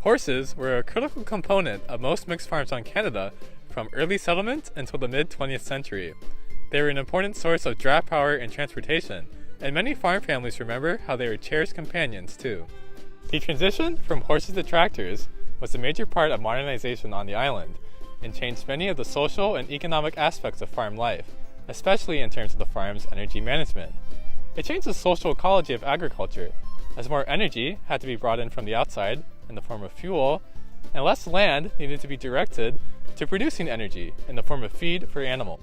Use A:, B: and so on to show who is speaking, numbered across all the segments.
A: Horses were a critical component of most mixed farms on Canada from early settlement until the mid-20th century. They were an important source of draft power and transportation, and many farm families remember how they were cherished companions too. The transition from horses to tractors was a major part of modernization on the island, and changed many of the social and economic aspects of farm life, especially in terms of the farm's energy management. It changed the social ecology of agriculture, as more energy had to be brought in from the outside in the form of fuel, and less land needed to be directed to producing energy in the form of feed for animals.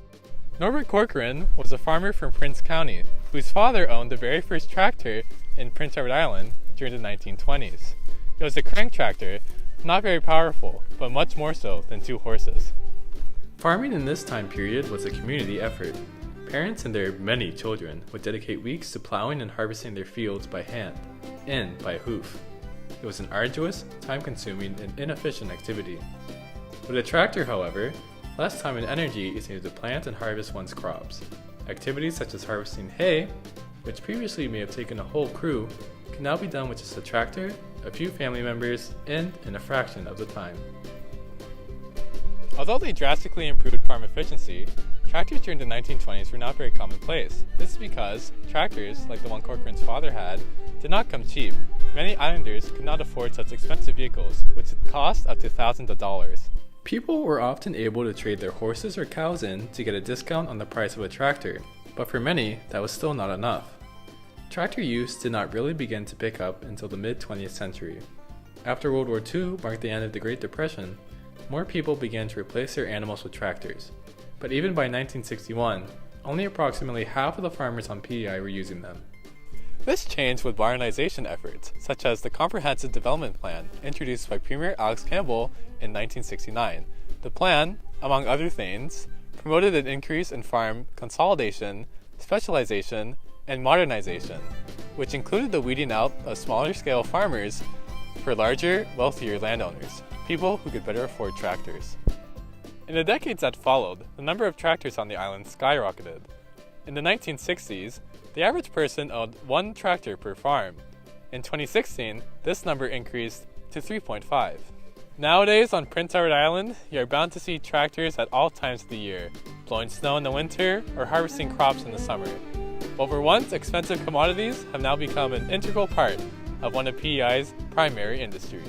A: Norbert Corcoran was a farmer from Prince County, whose father owned the very first tractor in Prince Edward Island during the 1920s. It was a crank tractor, not very powerful, but much more so than two horses. Farming in this time period was a community effort. Parents and their many children would dedicate weeks to plowing and harvesting their fields by hand, and by hoof. It was an arduous, time-consuming, and inefficient activity. With a tractor, however, less time and energy is needed to plant and harvest one's crops. Activities such as harvesting hay, which previously may have taken a whole crew, can now be done with just a tractor, a few family members, and in a fraction of the time. Although they drastically improved farm efficiency, tractors during the 1920s were not very commonplace. This is because tractors, like the one Corcoran's father had, did not come cheap. Many islanders could not afford such expensive vehicles, which would cost up to thousands of dollars. People were often able to trade their horses or cows in to get a discount on the price of a tractor, but for many, that was still not enough. Tractor use did not really begin to pick up until the mid-20th century. After World War II marked the end of the Great Depression, more people began to replace their animals with tractors. But even by 1961, only approximately half of the farmers on PEI were using them. This changed with modernization efforts, such as the Comprehensive Development Plan introduced by Premier Alex Campbell in 1969. The plan, among other things, promoted an increase in farm consolidation, specialization, and modernization, which included the weeding out of smaller-scale farmers for larger, wealthier landowners, people who could better afford tractors. In the decades that followed, the number of tractors on the island skyrocketed. In the 1960s, the average person owned one tractor per farm. In 2016, this number increased to 3.5. Nowadays on Prince Edward Island, you are bound to see tractors at all times of the year, blowing snow in the winter or harvesting crops in the summer. What were once expensive commodities have now become an integral part of one of PEI's primary industries.